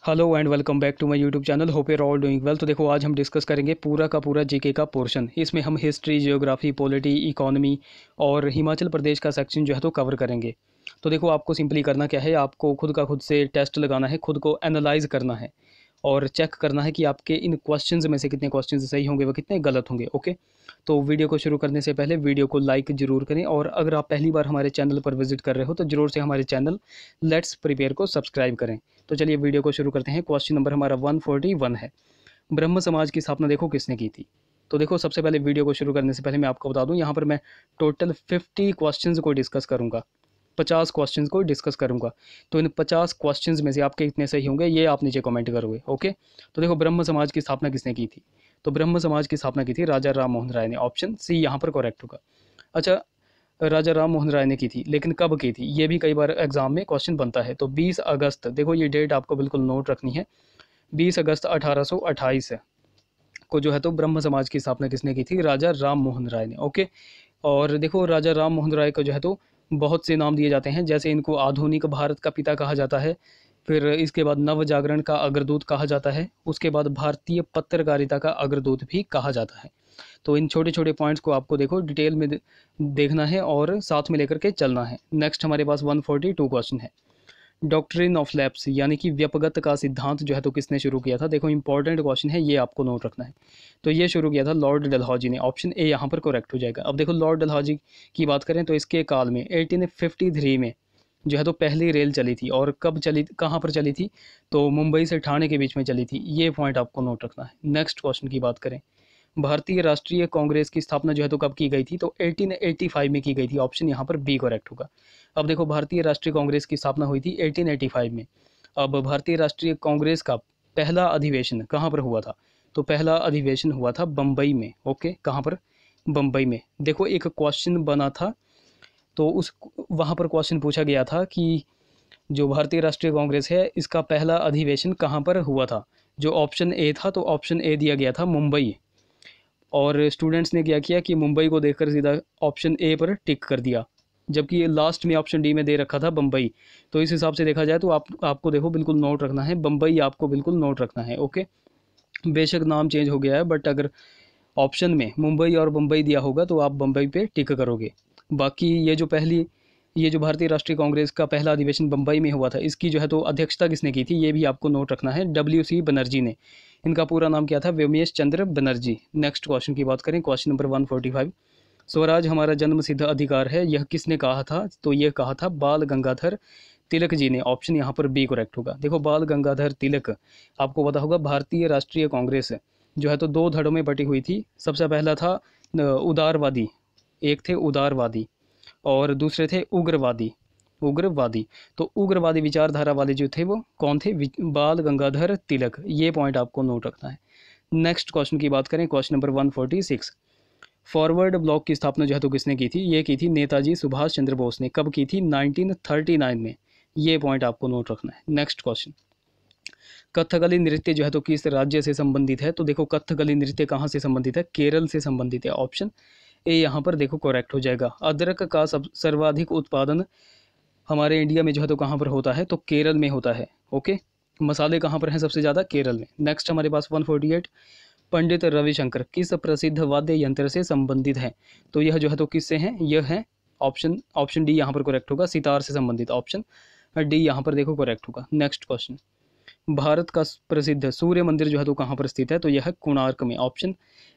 Hello and welcome back to my YouTube channel. Hope you are all doing well. तो देखो आज हम discuss करेंगे पूरा का पूरा जीके का पोर्शन। इसमें हम हिस्ट्री, जियोग्राफी, पॉलिटी, इकोनॉमी और हिमाचल प्रदेश का सेक्शन जो है तो कवर करेंगे। तो देखो आपको सिंपली करना क्या है, आपको खुद का खुद से टेस्ट लगाना है, खुद को एनालाइज करना है और चेक करना है कि आपके इन क्वेश्चंस में से कितने क्वेश्चंस सही होंगे व कितने गलत होंगे। ओके, तो वीडियो को शुरू करने से पहले वीडियो को लाइक जरूर करें और अगर आप पहली बार हमारे चैनल पर विजिट कर रहे हो तो जरूर से हमारे चैनल लेट्स प्रिपेयर को सब्सक्राइब करें। तो चलिए वीडियो को शुरू करते हैं। क्वेश्चन नंबर हमारा 141 है, ब्रह्म समाज की स्थापना देखो किसने की थी। तो देखो सबसे पहले वीडियो को शुरू करने से पहले मैं आपको बता दूं, यहाँ पर मैं टोटल 50 क्वेश्चंस को डिस्कस करूंगा, 50 क्वेश्चंस को डिस्कस करूंगा। तो इन 50 क्वेश्चंस में से आपके कितने सही होंगे ये आप नीचे कमेंट करोगे। ओके, तो देखो ब्रह्म समाज की स्थापना किसने की थी। तो ब्रह्म समाज की स्थापना की थी राजा राम मोहन राय ने। ऑप्शन सी यहाँ पर करेक्ट होगा। अच्छा, राजा राम मोहन राय ने की थी, लेकिन कब की थी ये भी कई बार एग्जाम में क्वेश्चन बनता है। तो 20 अगस्त, देखो ये डेट आपको बिल्कुल नोट रखनी है, 20 अगस्त 1828 को जो है तो ब्रह्म समाज की स्थापना किसने की थी, राजा राम मोहन राय ने। ओके, और देखो राजा राम मोहन राय को जो है तो बहुत से नाम दिए जाते हैं, जैसे इनको आधुनिक भारत का पिता कहा जाता है, फिर इसके बाद नव जागरण का अग्रदूत कहा जाता है, उसके बाद भारतीय पत्रकारिता का अग्रदूत भी कहा जाता है। तो इन छोटे छोटे पॉइंट्स को आपको देखो डिटेल में देखना है और साथ में लेकर के चलना है। नेक्स्ट हमारे पास 142 क्वेश्चन है, डॉक्ट्रिन ऑफ लैप्स यानी कि व्यपगत का सिद्धांत जो है तो किसने शुरू किया था। देखो इंपॉर्टेंट क्वेश्चन है, ये आपको नोट रखना है। तो ये शुरू किया था लॉर्ड डलहौजी ने। ऑप्शन ए यहाँ पर करेक्ट हो जाएगा। अब देखो लॉर्ड डलहौजी की बात करें तो इसके काल में 1853 में जो है तो पहली रेल चली थी, और कब चली, कहाँ पर चली थी, तो मुंबई से ठाणे के बीच में चली थी। ये पॉइंट आपको नोट रखना है। नेक्स्ट क्वेश्चन की बात करें, भारतीय राष्ट्रीय कांग्रेस की स्थापना जो है तो कब की गई थी, तो 1885 में की गई थी। ऑप्शन यहाँ पर बी करेक्ट होगा। अब देखो भारतीय राष्ट्रीय कांग्रेस की स्थापना हुई थी 1885 में। अब भारतीय राष्ट्रीय कांग्रेस का पहला अधिवेशन कहाँ पर हुआ था, तो पहला अधिवेशन हुआ था बम्बई में। ओके, कहाँ पर, बम्बई में। देखो एक क्वेश्चन बना था, तो उस वहाँ पर क्वेश्चन पूछा गया था कि जो भारतीय राष्ट्रीय कांग्रेस है इसका पहला अधिवेशन कहाँ पर हुआ था। जो ऑप्शन ए था, तो ऑप्शन ए दिया गया था मुंबई, और स्टूडेंट्स ने क्या किया कि मुंबई को देखकर सीधा ऑप्शन ए पर टिक कर दिया, जबकि लास्ट में ऑप्शन डी में दे रखा था बम्बई। तो इस हिसाब से देखा जाए तो आपको देखो बिल्कुल नोट रखना है, बम्बई आपको बिल्कुल नोट रखना है। ओके, बेशक नाम चेंज हो गया है, बट अगर ऑप्शन में मुंबई और बम्बई दिया होगा तो आप बम्बई पे टिक करोगे। बाकी ये जो भारतीय राष्ट्रीय कांग्रेस का पहला अधिवेशन बम्बई में हुआ था, इसकी जो है तो अध्यक्षता किसने की थी, ये भी आपको नोट रखना है, WC बनर्जी ने। इनका पूरा नाम क्या था, व्योमेश चंद्र बनर्जी। नेक्स्ट क्वेश्चन की बात करें, क्वेश्चन नंबर 145, स्वराज हमारा जन्म सिद्ध अधिकार है, यह किसने कहा था, तो यह कहा था बाल गंगाधर तिलक जी ने। ऑप्शन यहाँ पर बी करेक्ट होगा। देखो बाल गंगाधर तिलक, आपको पता होगा भारतीय राष्ट्रीय कांग्रेस जो है तो दो धड़ों में बटी हुई थी। सबसे पहला था उदारवादी, एक थे उदारवादी और दूसरे थे उग्रवादी। उग्रवादी, तो उग्रवादी विचारधारा वाले जो थे वो कौन थे, बाल गंगाधर तिलक। ये पॉइंट आपको नोट रखना है। नेक्स्ट क्वेश्चन की बात करें, क्वेश्चन नंबर 146, फॉरवर्ड ब्लॉक की स्थापना जो है तो किसने की थी, ये की थी नेताजी सुभाष चंद्र बोस ने। कब की थी, 1939 में। ये पॉइंट आपको नोट रखना है। नेक्स्ट क्वेश्चन, कथकली नृत्य जो है तो किस राज्य से संबंधित है, तो देखो कथकली नृत्य कहाँ से संबंधित है, केरल से संबंधित है। ऑप्शन ए यहाँ पर देखो करेक्ट हो जाएगा। अदरक का सर्वाधिक उत्पादन हमारे इंडिया में जो है तो कहाँ पर होता है, तो केरल में होता है। ओके, मसाले कहाँ पर हैं सबसे ज़्यादा, केरल में। नेक्स्ट हमारे पास 148, पंडित रविशंकर किस प्रसिद्ध वाद्य यंत्र से संबंधित है, तो यह जो है तो किससे हैं, यह है ऑप्शन डी यहाँ पर करेक्ट होगा, सितार से संबंधित। ऑप्शन डी यहाँ पर देखो करेक्ट होगा। नेक्स्ट क्वेश्चन, भारत का प्रसिद्ध सूर्य मंदिर जो है तो कहाँ पर स्थित है, तो यह है कोणार्क में। ऑप्शन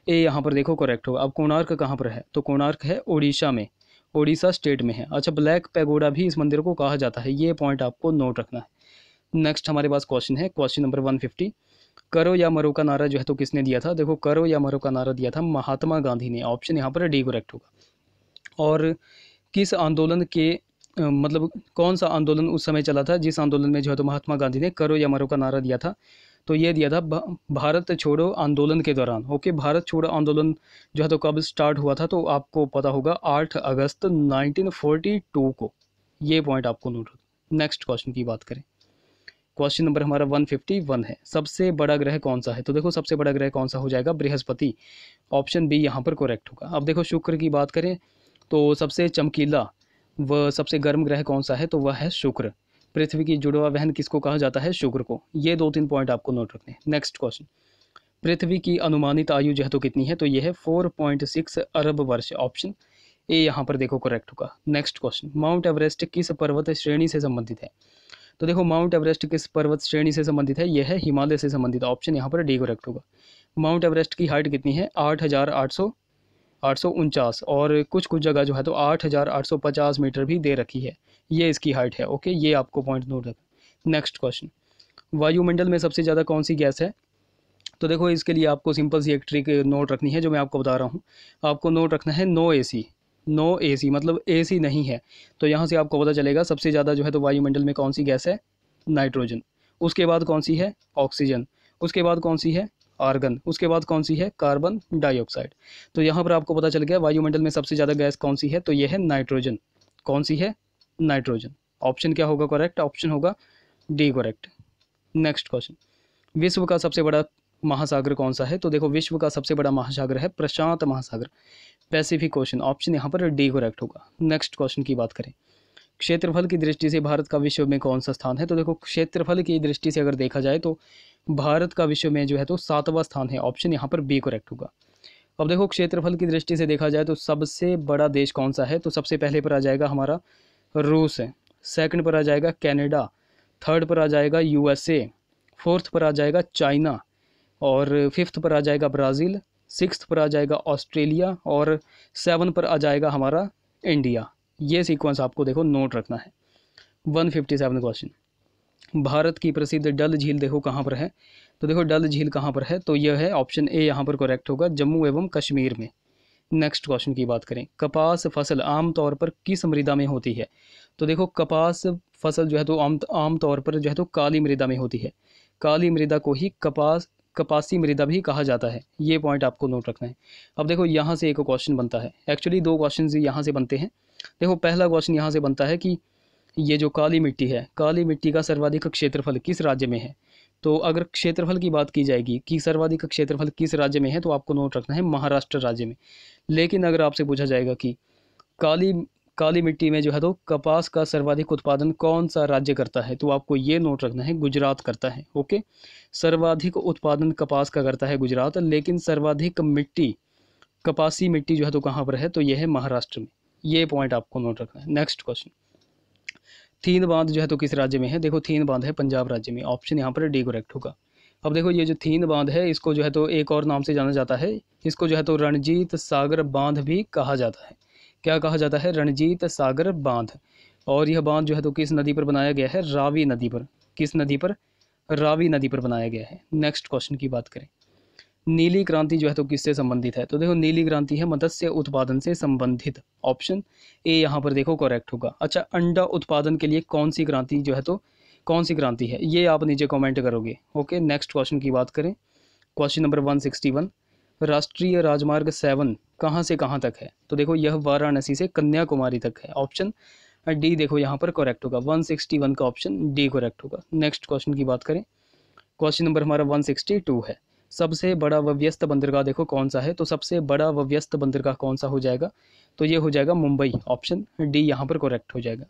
ए यहाँ पर देखो करेक्ट होगा। अब कोणार्क कहाँ पर है, तो कोणार्क है उड़ीसा में, उड़ीसा स्टेट में है। अच्छा, ब्लैक पैगोडा भी इस मंदिर को कहा जाता है, ये पॉइंट आपको नोट रखना है। नेक्स्ट हमारे पास क्वेश्चन है, क्वेश्चन नंबर 150, करो या मरो का नारा जो है तो किसने दिया था। देखो करो या मरो का नारा दिया था महात्मा गांधी ने। ऑप्शन यहाँ पर डी करेक्ट होगा। और किस आंदोलन के मतलब कौन सा आंदोलन उस समय चला था जिस आंदोलन में जो है तो महात्मा गांधी ने करो या मरो का नारा दिया था, तो ये दिया था भारत छोड़ो आंदोलन के दौरान। ओके, भारत छोड़ो आंदोलन जो है तो कब स्टार्ट हुआ था, तो आपको पता होगा 8 अगस्त 1942 को। ये पॉइंट आपको नोट रखना। नेक्स्ट क्वेश्चन की बात करें, क्वेश्चन नंबर हमारा 151 है, सबसे बड़ा ग्रह कौन सा है, तो देखो सबसे बड़ा ग्रह कौन सा हो जाएगा, बृहस्पति। ऑप्शन बी यहाँ पर करेक्ट होगा। अब देखो शुक्र की बात करें तो सबसे चमकीला व सबसे गर्म ग्रह कौन सा है, तो वह है शुक्र। पृथ्वी की जुड़वा बहन किसको कहा जाता है? शुक्र को। ये 2-3 पॉइंट आपको नोट रखने हैं। नेक्स्ट क्वेश्चन, पृथ्वी की अनुमानित आयु जो है तो कितनी है? तो ये है 4.6 अरब वर्ष। ऑप्शन ए यहाँ पर देखो करेक्ट होगा। नेक्स्ट क्वेश्चन, माउंट एवरेस्ट किस पर्वत श्रेणी से संबंधित है? तो देखो माउंट एवरेस्ट किस पर्वत श्रेणी से संबंधित है? यह है हिमालय से संबंधित। ऑप्शन यहाँ पर डी करेक्ट होगा। माउंट एवरेस्ट की हाइट कितनी है? 8,849 और कुछ कुछ जगह जो है तो 8,850 मीटर भी दे रखी है। ये इसकी हाइट है। ओके, ये आपको पॉइंट नोट रखना। नेक्स्ट क्वेश्चन, वायुमंडल में सबसे ज़्यादा कौन सी गैस है? तो देखो इसके लिए आपको सिंपल सी एक ट्रिक नोट रखनी है जो मैं आपको बता रहा हूँ। आपको नोट रखना है नो एसी। नो एसी मतलब एसी नहीं है। तो यहाँ से आपको पता चलेगा सबसे ज़्यादा जो है तो वायुमंडल में कौन सी गैस है? नाइट्रोजन। उसके बाद कौन सी है? ऑक्सीजन। उसके बाद कौन सी है? आर्गन। उसके बाद कौन सी है? Carbon dioxide. तो यहाँ पर आपको पता चल गया वायुमंडल में सबसे ज़्यादा गैस कौन सी है? तो यह है नाइट्रोजन। कौन सी है? नाइट्रोजन। ऑप्शन क्या होगा करेक्ट? ऑप्शन होगा डी करेक्ट। नेक्स्ट क्वेश्चन, विश्व का सबसे बड़ा महासागर कौन सा है? तो देखो विश्व का सबसे बड़ा महासागर है प्रशांत महासागर, पैसिफिक ओशन। ऑप्शन यहाँ पर डी करेक्ट होगा। नेक्स्ट क्वेश्चन की बात करें, क्षेत्रफल की दृष्टि से भारत का विश्व में कौन सा स्थान है? तो देखो क्षेत्रफल की दृष्टि से अगर देखा जाए तो भारत का विश्व में जो है तो 7वां स्थान है। ऑप्शन यहाँ पर बी करेक्ट होगा। अब देखो क्षेत्रफल की दृष्टि से देखा जाए तो सबसे बड़ा देश कौन सा है? तो सबसे पहले पर आ जाएगा हमारा रूस है, सेकंड पर आ जाएगा कनाडा, थर्ड पर आ जाएगा यूएसए, फोर्थ पर आ जाएगा चाइना और फिफ्थ पर आ जाएगा ब्राज़ील, सिक्स्थ पर आ जाएगा ऑस्ट्रेलिया और 7 पर आ जाएगा हमारा इंडिया। ये सीक्वेंस आपको देखो नोट रखना है। 157 क्वेश्चन, भारत की प्रसिद्ध डल झील देखो कहाँ पर है? तो देखो डल झील कहाँ पर है? तो यह है ऑप्शन ए यहाँ पर करेक्ट होगा, जम्मू एवं कश्मीर में। नेक्स्ट क्वेश्चन की बात करें, कपास फसल आमतौर पर किस मृदा में होती है? तो देखो कपास फसल जो है तो आम तौर पर जो है तो काली मृदा में होती है। काली मृदा को ही कपासी मृदा भी कहा जाता है। ये पॉइंट आपको नोट रखना है। अब देखो यहाँ से एक क्वेश्चन बनता है, एक्चुअली 2 क्वेश्चन यहाँ से बनते हैं। देखो पहला क्वेश्चन यहाँ से बनता है कि ये जो काली मिट्टी है, काली मिट्टी का सर्वाधिक क्षेत्रफल किस राज्य में है? तो अगर क्षेत्रफल की बात की जाएगी कि सर्वाधिक क्षेत्रफल किस राज्य में है तो आपको नोट रखना है महाराष्ट्र राज्य में। लेकिन अगर आपसे पूछा जाएगा कि काली मिट्टी में जो है तो कपास का सर्वाधिक उत्पादन कौन सा राज्य करता है, तो आपको ये नोट रखना है गुजरात करता है। ओके, सर्वाधिक उत्पादन कपास का करता है गुजरात, लेकिन सर्वाधिक मिट्टी कपासी मिट्टी जो है तो कहाँ पर है? तो यह है महाराष्ट्र में। ये पॉइंट आपको नोट रखना है। नेक्स्ट क्वेश्चन, थीन बांध जो है तो किस राज्य में है? देखो थीन बांध है पंजाब राज्य में। ऑप्शन यहाँ पर डी करेक्ट होगा। अब देखो ये जो थीन बांध है इसको जो है तो एक और नाम से जाना जाता है, इसको जो है तो रणजीत सागर बांध भी कहा जाता है। क्या कहा जाता है? रणजीत सागर बांध। और यह बांध जो है तो किस नदी पर बनाया गया है? रावी नदी पर। किस नदी पर? रावी नदी पर बनाया गया है। नेक्स्ट क्वेश्चन की बात करें, नीली क्रांति जो है तो किससे संबंधित है? तो देखो नीली क्रांति है मत्स्य उत्पादन से संबंधित। ऑप्शन ए यहाँ पर देखो करेक्ट होगा। अच्छा, अंडा उत्पादन के लिए कौन सी क्रांति जो है तो कौन सी क्रांति है? ये आप नीचे कमेंट करोगे। ओके, नेक्स्ट क्वेश्चन की बात करें, क्वेश्चन नंबर 161, राष्ट्रीय राजमार्ग 7 कहाँ से कहाँ तक है? तो देखो यह वाराणसी से कन्याकुमारी तक है। ऑप्शन डी देखो यहाँ पर करेक्ट होगा। 161 का ऑप्शन डी करेक्ट होगा। नेक्स्ट क्वेश्चन की बात करें, क्वेश्चन नंबर हमारा 162 है, सबसे बड़ा व व्यस्त बंदरगाह देखो कौन सा है? तो सबसे बड़ा व व्यस्त बंदरगाह कौन सा हो जाएगा? तो ये हो जाएगा मुंबई। ऑप्शन डी यहाँ पर करेक्ट हो जाएगा।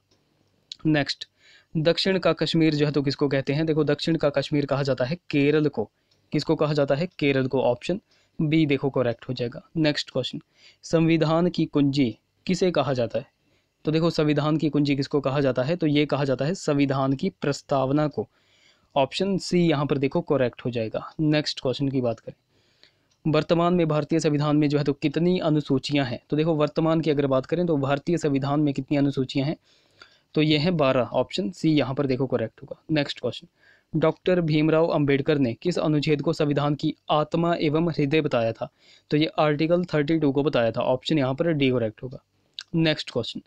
नेक्स्ट, दक्षिण का कश्मीर जो है तो किसको कहते हैं? देखो दक्षिण का कश्मीर कहा जाता है केरल को। किसको कहा जाता है? केरल को। ऑप्शन बी देखो करेक्ट हो जाएगा। नेक्स्ट क्वेश्चन, संविधान की कुंजी किसे कहा जाता है? तो देखो संविधान की कुंजी किसको कहा जाता है? तो ये कहा जाता है संविधान की प्रस्तावना को। ऑप्शन सी यहाँ पर देखो करेक्ट हो जाएगा। नेक्स्ट क्वेश्चन की बात करें, वर्तमान में भारतीय संविधान में जो है तो कितनी अनुसूचियां हैं? तो देखो वर्तमान की अगर बात करें तो भारतीय संविधान में कितनी अनुसूचियां हैं? तो ये हैं 12। ऑप्शन सी यहाँ पर देखो करेक्ट होगा। Next question, doctor Bhimrao Ambedkar ने किस अनुच्छेद को संविधान की आत्मा एवं हृदय बताया था? तो ये आर्टिकल 32 को बताया था। ऑप्शन यहाँ पर डी करेक्ट होगा। नेक्स्ट क्वेश्चन,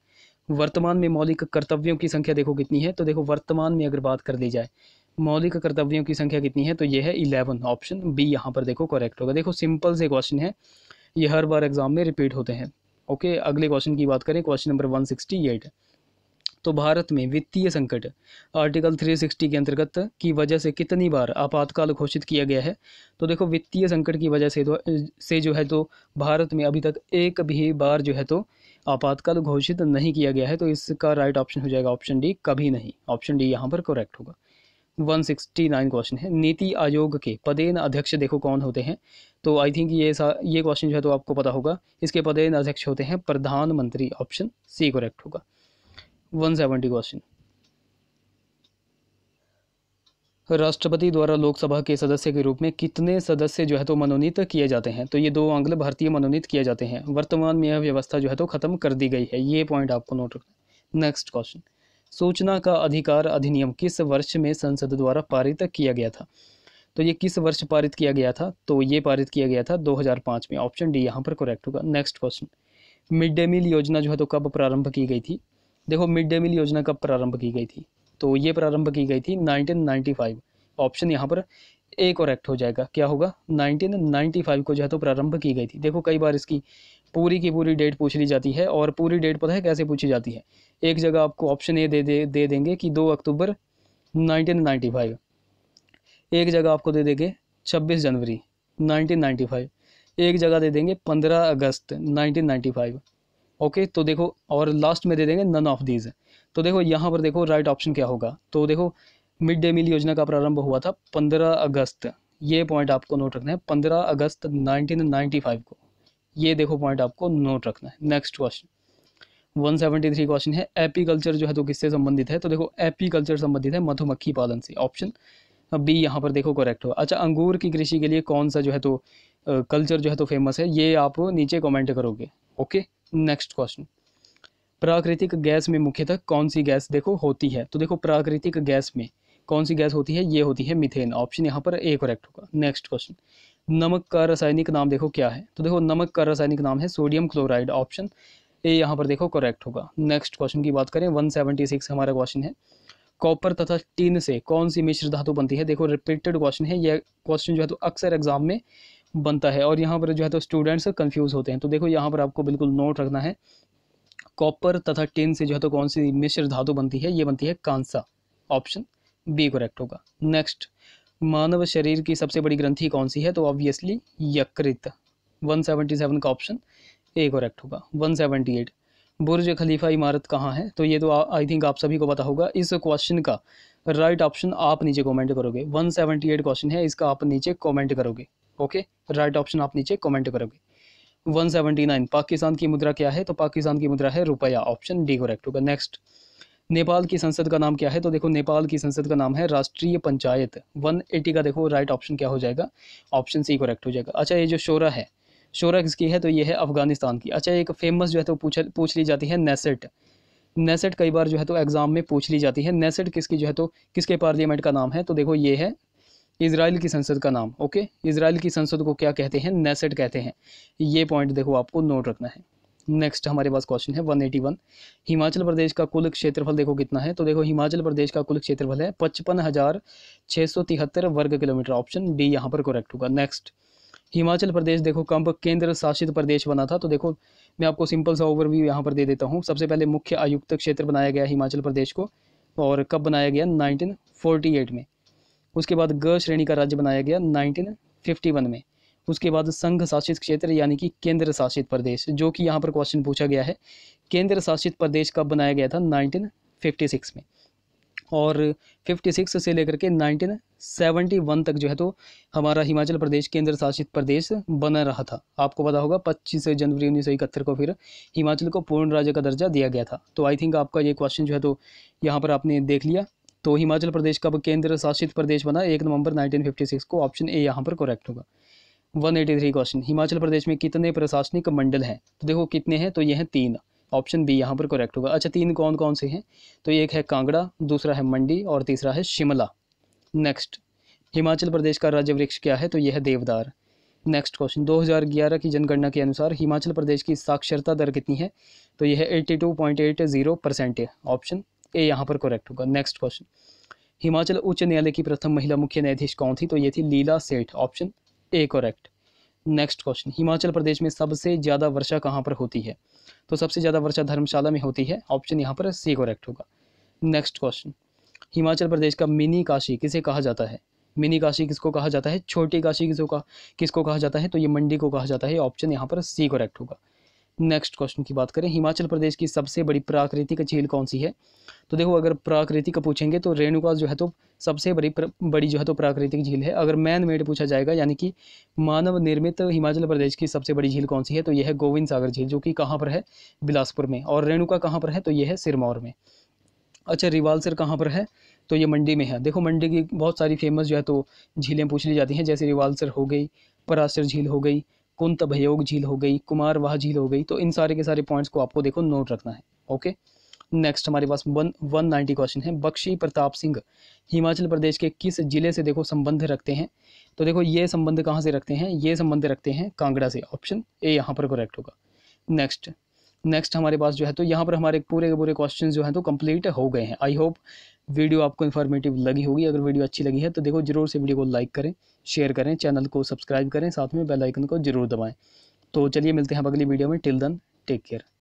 वर्तमान में मौलिक कर्तव्यों की संख्या देखो कितनी है? तो देखो वर्तमान में अगर बात कर ली जाए मौलिक कर्तव्यों की संख्या कितनी है? तो ये है 11। ऑप्शन बी यहाँ पर देखो करेक्ट होगा। देखो सिंपल से क्वेश्चन है, ये हर बार एग्जाम में रिपीट होते हैं। ओके, अगले क्वेश्चन की बात करें, क्वेश्चन नंबर 168 है, तो भारत में वित्तीय संकट आर्टिकल 360 के अंतर्गत की वजह से कितनी बार आपातकाल घोषित किया गया है? तो देखो वित्तीय संकट की वजह से जो है तो भारत में अभी तक एक भी बार जो है तो आपातकाल घोषित नहीं किया गया है, तो इसका राइट ऑप्शन हो जाएगा ऑप्शन डी, कभी नहीं। ऑप्शन डी यहाँ पर करेक्ट होगा। 169 क्वेश्चन है, नीति आयोग के पदेन अध्यक्ष देखो कौन होते हैं। तो आई थिंक ये क्वेश्चन जो है तो आपको पता होगा। इसके पदेन अध्यक्ष होते हैं प्रधानमंत्री। ऑप्शन सी करेक्ट होगा। 170 क्वेश्चन, राष्ट्रपति द्वारा लोकसभा के सदस्य के रूप में कितने सदस्य जो है तो मनोनीत किए जाते हैं। तो ये 2 आंग्ल भारतीय मनोनीत किए जाते हैं। वर्तमान में यह व्यवस्था जो है तो खत्म कर दी गई है। ये पॉइंट आपको नोट रखना है। नेक्स्ट क्वेश्चन, सूचना का अधिकार अधिनियम किस वर्ष में संसद द्वारा पारित किया गया था। तो ये किस वर्ष पारित किया गया था। तो ये पारित किया गया था 2005 में। ऑप्शन डी यहाँ पर करेक्ट होगा। Next question, mid day meal योजना जो है तो कब प्रारंभ की गई थी। देखो मिड डे मील योजना कब प्रारंभ की गई थी। तो ये प्रारंभ की गई थी 1995। ऑप्शन यहाँ पर ए करेक्ट हो जाएगा। क्या होगा, 1995 को जो है तो प्रारंभ की गई थी। देखो कई बार इसकी पूरी की पूरी डेट पूछ ली जाती है, और पूरी डेट पता है कैसे पूछी जाती है। एक जगह आपको ऑप्शन ए दे देंगे कि 2 अक्टूबर 1995, एक जगह आपको दे देंगे 26 जनवरी 1995, एक जगह दे देंगे 15 अगस्त 1995। ओके, तो देखो और लास्ट में दे देंगे नन ऑफ दीज। तो देखो यहाँ पर देखो राइट ऑप्शन क्या होगा। तो देखो मिड डे मील योजना का प्रारंभ हुआ था 15 अगस्त। ये पॉइंट आपको नोट रखना है, 15 अगस्त 1995 को। ये देखो पॉइंट आपको नोट रखना है। नेक्स्ट क्वेश्चन, 173 क्वेश्चन है, एपीकल्चर जो है तो किससे संबंधित है। तो देखो एपीकल्चर संबंधित है मधुमक्खी पालन से। ऑप्शन बी यहाँ पर देखो करेक्ट हो। अच्छा, अंगूर की कृषि के लिए कौन सा जो है तो कल्चर जो है तो फेमस है, ये आप नीचे कमेंट करोगे। ओके, नेक्स्ट क्वेश्चन, प्राकृतिक गैस में मुख्यतः कौन सी गैस देखो होती है। तो देखो प्राकृतिक गैस में कौन सी गैस होती है, ये होती है मीथेन। ऑप्शन यहाँ पर ए करेक्ट होगा। नेक्स्ट क्वेश्चन, नमक का रासायनिक नाम देखो क्या है। तो देखो नमक का रासायनिक नाम है सोडियम क्लोराइड। ऑप्शन ए यहाँ पर देखो करेक्ट होगा। नेक्स्ट क्वेश्चन की बात करें, 176 हमारा क्वेश्चन है, कॉपर तथा टिन से कौन सी मिश्र धातु बनती है। देखो रिपीटेड क्वेश्चन है, यह क्वेश्चन जो है तो अक्सर एग्जाम में बनता है, और यहाँ पर जो है तो स्टूडेंट्स कंफ्यूज होते हैं। तो देखो यहाँ पर आपको बिल्कुल नोट रखना है, कॉपर तथा टिन से जो है तो कौन सी मिश्र धातु बनती है, ये बनती है कांसा। ऑप्शन बी करेक्ट होगा। नेक्स्ट, मानव शरीर की सबसे बड़ी ग्रंथि कौन सी है। तो ऑब्वियसली यकृत। 177 का ऑप्शन ए करेक्ट होगा। 178, बुर्ज खलीफा इमारत कहाँ है। तो ये तो आई थिंक आप सभी को पता होगा। इस क्वेश्चन का राइट ऑप्शन आप नीचे कमेंट करोगे। 178 क्वेश्चन है, इसका आप नीचे कमेंट करोगे। ओके, राइट ऑप्शन आप नीचे कमेंट करोगे। 179, पाकिस्तान की मुद्रा क्या है। तो पाकिस्तान की मुद्रा है रुपया। ऑप्शन डी करेक्ट होगा। नेक्स्ट, नेपाल की संसद का नाम क्या है। तो देखो नेपाल की संसद का नाम है राष्ट्रीय पंचायत। 180 का देखो राइट ऑप्शन क्या हो जाएगा, ऑप्शन सी करेक्ट हो जाएगा। अच्छा, ये जो शोरा है, शोरा किसकी है। तो ये है अफगानिस्तान की। अच्छा, एक फेमस जो है तो पूछ ली जाती है नेसेट। नेसेट कई बार जो है तो एग्जाम में पूछ ली जाती है। नेसेट किसकी जो है तो किसके पार्लियामेंट का नाम है। तो देखो ये है इजराइल की संसद का नाम। ओके, इजराइल की संसद को क्या कहते हैं, नेसेट कहते हैं। ये पॉइंट देखो आपको नोट रखना है। नेक्स्ट हमारे पास क्वेश्चन है 181, हिमाचल प्रदेश का कुल क्षेत्रफल देखो कितना है। तो देखो हिमाचल प्रदेश का कुल क्षेत्रफल है 55,673 वर्ग किलोमीटर। ऑप्शन डी यहाँ पर करेक्ट होगा। नेक्स्ट, हिमाचल प्रदेश देखो कब केंद्र शासित प्रदेश बना था। तो देखो मैं आपको सिंपल सा ओवरव्यू यहाँ पर दे देता हूँ। सबसे पहले मुख्य आयुक्त क्षेत्र बनाया गया हिमाचल प्रदेश को, और कब बनाया गया, 1948 में। उसके बाद ग श्रेणी का राज्य बनाया गया 1951 में। उसके बाद संघ शासित क्षेत्र यानी कि केंद्र शासित प्रदेश, जो कि यहाँ पर क्वेश्चन पूछा गया है, केंद्र शासित प्रदेश कब बनाया गया था, 1956 में। और 56 से लेकर के 1971 तक जो है तो हमारा हिमाचल प्रदेश केंद्र शासित प्रदेश बना रहा था। आपको पता होगा 25 जनवरी 1971 को फिर हिमाचल को पूर्ण राज्य का दर्जा दिया गया था। तो आई थिंक आपका ये क्वेश्चन जो है तो यहाँ पर आपने देख लिया। तो हिमाचल प्रदेश कब केंद्र शासित प्रदेश बना, 1 नवंबर 1956 को। ऑप्शन ए यहाँ पर करेक्ट होगा। 183 क्वेश्चन, हिमाचल प्रदेश में कितने प्रशासनिक मंडल हैं। तो देखो कितने हैं, तो ये हैं 3। ऑप्शन बी यहाँ पर करेक्ट होगा। अच्छा, 3 कौन कौन से हैं। तो एक है कांगड़ा, दूसरा है मंडी, और तीसरा है शिमला। नेक्स्ट, हिमाचल प्रदेश का राज्य वृक्ष क्या है। तो यह है देवदार। नेक्स्ट क्वेश्चन, 2011 की जनगणना के अनुसार हिमाचल प्रदेश की साक्षरता दर कितनी है। तो यह है 82.80% है। ऑप्शन ए यहाँ पर करेक्ट होगा। नेक्स्ट क्वेश्चन, हिमाचल उच्च न्यायालय की प्रथम महिला मुख्य न्यायाधीश कौन थी। तो ये थी Leela Seth. Option A correct. Next question, Himachal Pradesh में सबसे ज़्यादा वर्षा कहाँ पर होती है। तो सबसे ज़्यादा वर्षा धर्मशाला में होती है। ऑप्शन यहाँ पर सी करेक्ट होगा। नेक्स्ट क्वेश्चन, हिमाचल प्रदेश का मिनी काशी किसे कहा जाता है। मिनी काशी किसको कहा जाता है, छोटी काशी किसको कहा जाता है। तो ये मंडी को कहा जाता है। ऑप्शन यहाँ पर सी करेक्ट होगा। नेक्स्ट क्वेश्चन की बात करें, हिमाचल प्रदेश की सबसे बड़ी प्राकृतिक झील कौन सी है? तो देखो अगर प्राकृतिक का पूछेंगे तो रेणुका जो है तो सबसे बड़ी जो है तो प्राकृतिक झील है। अगर मैन मेड पूछा जाएगा यानी कि मानव निर्मित हिमाचल प्रदेश की सबसे बड़ी झील कौन सी है, तो यह है गोविंद सागर झील, जो कि कहाँ पर है? बिलासपुर में। और रेणुका कहाँ पर है? तो यह है सिरमौर में। अच्छा, रिवालसर कहाँ पर है? तो ये मंडी में है। देखो मंडी की बहुत सारी फेमस जो है तो झीलें पूछ ली जाती हैं, जैसे रिवालसर हो गई, पराशर झील हो गई, कुंत भयोग झील हो गई, कुमारवाह झील हो गई। तो इन सारे के सारे पॉइंट्स को आपको देखो नोट रखना है। ओके, नेक्स्ट हमारे पास 190 क्वेश्चन है। बख्शी प्रताप सिंह हिमाचल प्रदेश के किस जिले से देखो संबंध रखते हैं? तो देखो ये संबंध कहाँ से रखते हैं? ये संबंध रखते हैं कांगड़ा से। ऑप्शन ए यहाँ पर करेक्ट होगा। नेक्स्ट हमारे पास जो है तो यहाँ पर हमारे पूरे के पूरे क्वेश्चन जो हैं तो कंप्लीट हो गए हैं। आई होप वीडियो आपको इन्फॉर्मेटिव लगी होगी। अगर वीडियो अच्छी लगी है तो देखो जरूर से वीडियो को लाइक करें, शेयर करें, चैनल को सब्सक्राइब करें, साथ में बेल आइकन को जरूर दबाएं। तो चलिए मिलते हैं अब अगली वीडियो में। Till then take care.